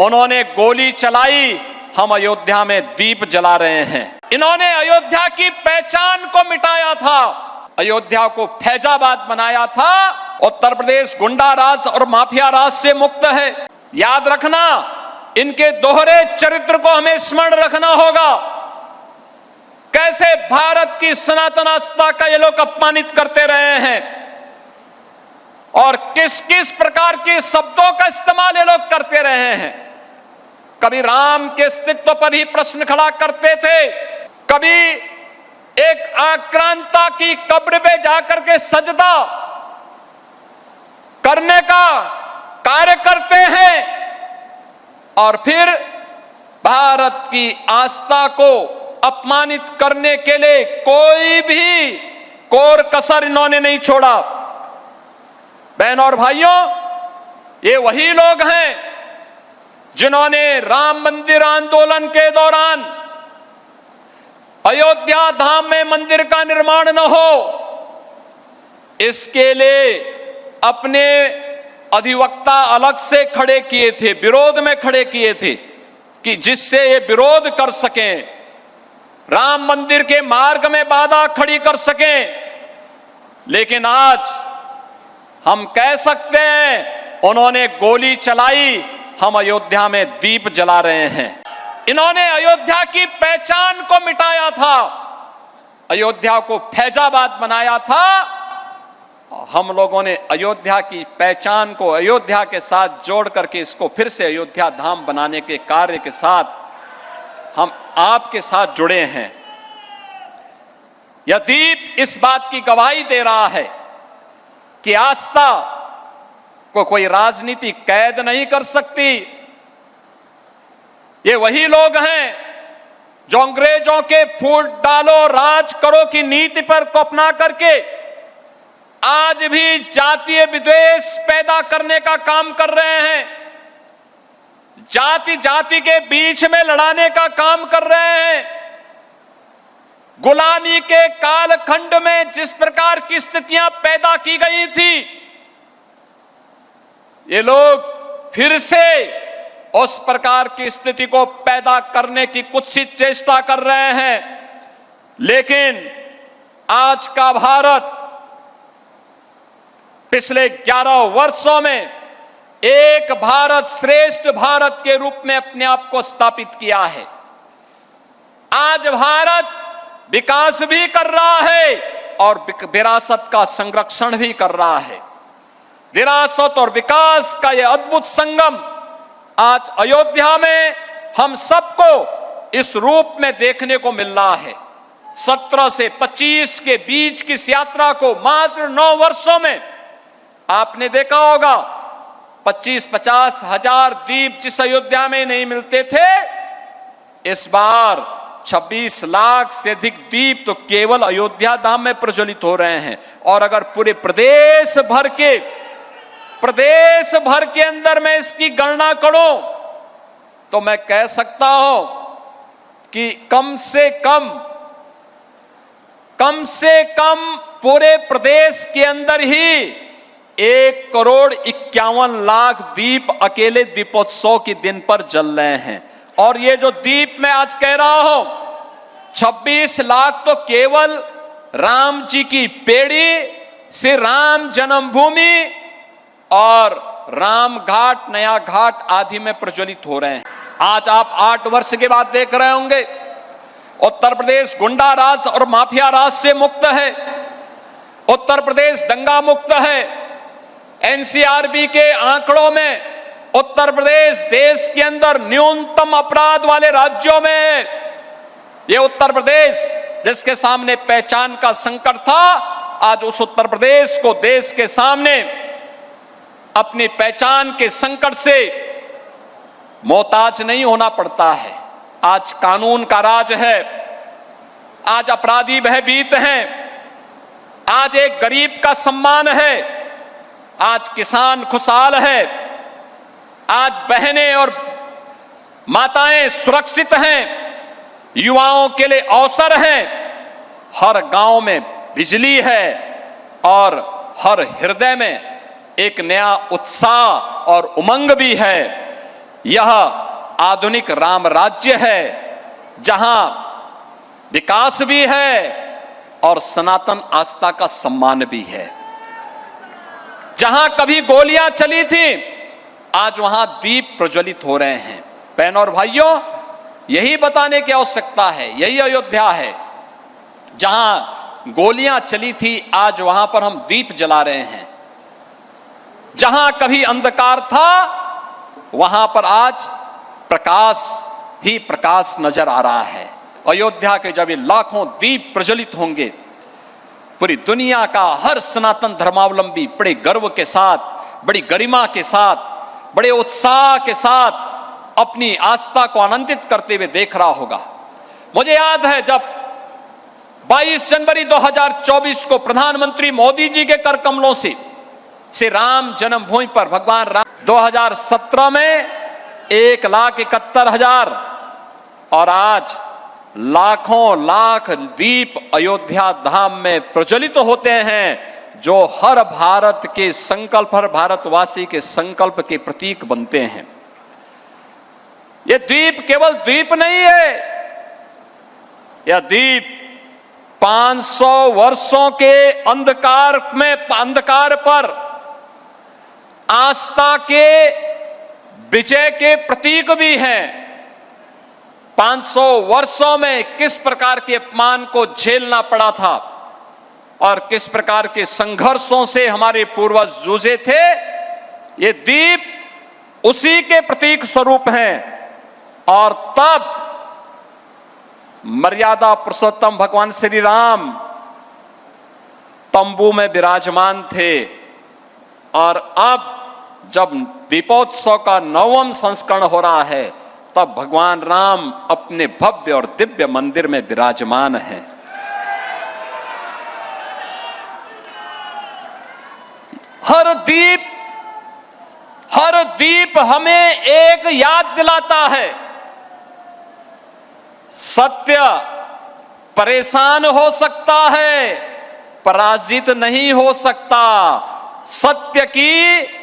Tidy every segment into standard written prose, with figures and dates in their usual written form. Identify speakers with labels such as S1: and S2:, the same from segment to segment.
S1: उन्होंने गोली चलाई, हम अयोध्या में दीप जला रहे हैं। इन्होंने अयोध्या की पहचान को मिटाया था, अयोध्या को फैजाबाद बनाया था। उत्तर प्रदेश गुंडा राज और माफिया राज से मुक्त है। याद रखना, इनके दोहरे चरित्र को हमें स्मरण रखना होगा। कैसे भारत की सनातन आस्था का ये लोग अपमानित करते रहे हैं और किस किस प्रकार के शब्दों का इस्तेमाल ये लोग करते रहे हैं। कभी राम के अस्तित्व पर ही प्रश्न खड़ा करते थे, कभी एक आक्रांता की कब्र पे जाकर के सजदा करने का कार्य करते हैं और फिर भारत की आस्था को अपमानित करने के लिए कोई भी कोर कसर इन्होंने नहीं छोड़ा। बहनों और भाइयों, ये वही लोग हैं जिन्होंने राम मंदिर आंदोलन के दौरान अयोध्या धाम में मंदिर का निर्माण न हो, इसके लिए अपने अधिवक्ता अलग से खड़े किए थे, विरोध में खड़े किए थे कि जिससे ये विरोध कर सकें, राम मंदिर के मार्ग में बाधा खड़ी कर सकें। लेकिन आज हम कह सकते हैं, उन्होंने गोली चलाई, हम अयोध्या में दीप जला रहे हैं। इन्होंने अयोध्या की पहचान को मिटाया था, अयोध्या को फैजाबाद बनाया था। हम लोगों ने अयोध्या की पहचान को अयोध्या के साथ जोड़ करके इसको फिर से अयोध्या धाम बनाने के कार्य के साथ हम आपके साथ जुड़े हैं। यह दीप इस बात की गवाही दे रहा है कि आस्था को कोई राजनीति कैद नहीं कर सकती। ये वही लोग हैं जो अंग्रेजों के फूट डालो राज करो की नीति पर को अपना करके आज भी जातीय विद्वेष पैदा करने का काम कर रहे हैं, जाति जाति के बीच में लड़ाने का काम कर रहे हैं। गुलामी के कालखंड में जिस प्रकार की स्थितियां पैदा की गई थी, ये लोग फिर से उस प्रकार की स्थिति को पैदा करने की कुत्सित चेष्टा कर रहे हैं। लेकिन आज का भारत पिछले 11 वर्षों में एक भारत श्रेष्ठ भारत के रूप में अपने आप को स्थापित किया है। आज भारत विकास भी कर रहा है और विरासत का संरक्षण भी कर रहा है। विरासत और विकास का यह अद्भुत संगम आज अयोध्या में हम सबको इस रूप में देखने को मिल रहा है। 17 से 25 के बीच की इस यात्रा को मात्र 9 वर्षों में आपने देखा होगा, 25-50 हजार दीप जिस अयोध्या में नहीं मिलते थे, इस बार 26 लाख से अधिक दीप तो केवल अयोध्या धाम में प्रज्वलित हो रहे हैं। और अगर पूरे प्रदेश भर के अंदर मैं इसकी गणना करूं तो मैं कह सकता हूं कि कम से कम पूरे प्रदेश के अंदर ही 1,51,00,000 दीप अकेले दीपोत्सव के दिन पर जल रहे हैं। और ये जो दीप मैं आज कह रहा हूं, 26 लाख तो केवल राम जी की पेड़ी से राम जन्मभूमि और राम घाट, नया घाट आदि में प्रज्वलित हो रहे हैं। आज आप 8 वर्ष के बाद देख रहे होंगे, उत्तर प्रदेश गुंडा राज और माफिया राज से मुक्त है, उत्तर प्रदेश दंगा मुक्त है। एनसीआरबी के आंकड़ों में उत्तर प्रदेश देश के अंदर न्यूनतम अपराध वाले राज्यों में है। ये उत्तर प्रदेश जिसके सामने पहचान का संकट था, आज उस उत्तर प्रदेश को देश के सामने अपनी पहचान के संकट से मोहताज नहीं होना पड़ता है। आज कानून का राज है, आज अपराधी भयभीत हैं, आज एक गरीब का सम्मान है, आज किसान खुशहाल है, आज बहनें और माताएं सुरक्षित हैं, युवाओं के लिए अवसर है, हर गांव में बिजली है और हर हृदय में एक नया उत्साह और उमंग भी है। यह आधुनिक राम राज्य है, जहां विकास भी है और सनातन आस्था का सम्मान भी है। जहां कभी गोलियां चली थी, आज वहां दीप प्रज्वलित हो रहे हैं। बहनों और भाइयों, यही बताने की आवश्यकता है, यही अयोध्या है। जहां गोलियां चली थी, आज वहां पर हम दीप जला रहे हैं। जहां कभी अंधकार था, वहां पर आज प्रकाश ही प्रकाश नजर आ रहा है। अयोध्या के जब ये लाखों दीप प्रज्वलित होंगे, पूरी दुनिया का हर सनातन धर्मावलंबी बड़े गर्व के साथ, बड़ी गरिमा के साथ, बड़े उत्साह के साथ अपनी आस्था को आनंदित करते हुए देख रहा होगा। मुझे याद है जब 22 जनवरी 2024 को प्रधानमंत्री मोदी जी के कर कमलों से राम जन्मभूमि पर भगवान राम 2017 में 1,71,000 और आज लाखों लाख दीप अयोध्या धाम में प्रज्वलित होते हैं, जो हर भारत के संकल्प, हर भारतवासी के संकल्प के प्रतीक बनते हैं। यह दीप केवल दीप नहीं है, यह दीप 500 वर्षों के अंधकार पर आस्था के विजय के प्रतीक भी हैं। 500 वर्षों में किस प्रकार के अपमान को झेलना पड़ा था और किस प्रकार के संघर्षों से हमारे पूर्वज जूझे थे, ये दीप उसी के प्रतीक स्वरूप हैं। और तब मर्यादा पुरुषोत्तम भगवान श्री राम तंबू में विराजमान थे, और अब जब दीपोत्सव का 9वां संस्करण हो रहा है, तब भगवान राम अपने भव्य और दिव्य मंदिर में विराजमान हैं। हर दीप हमें एक याद दिलाता है, सत्य परेशान हो सकता है, पराजित नहीं हो सकता। सत्य की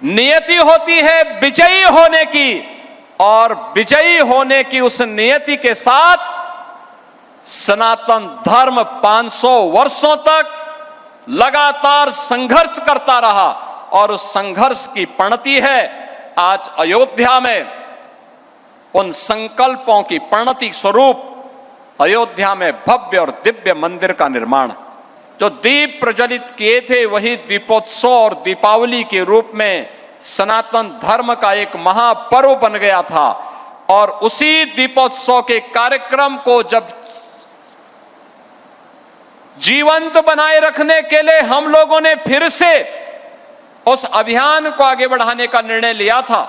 S1: नियति होती है विजयी होने की, और विजयी होने की उस नियति के साथ सनातन धर्म 500 वर्षों तक लगातार संघर्ष करता रहा, और उस संघर्ष की परिणति है आज अयोध्या में उन संकल्पों की परिणति स्वरूप अयोध्या में भव्य और दिव्य मंदिर का निर्माण। जो दीप प्रज्वलित किए थे, वही दीपोत्सव और दीपावली के रूप में सनातन धर्म का एक महापर्व बन गया था। और उसी दीपोत्सव के कार्यक्रम को जब जीवंत बनाए रखने के लिए हम लोगों ने फिर से उस अभियान को आगे बढ़ाने का निर्णय लिया था।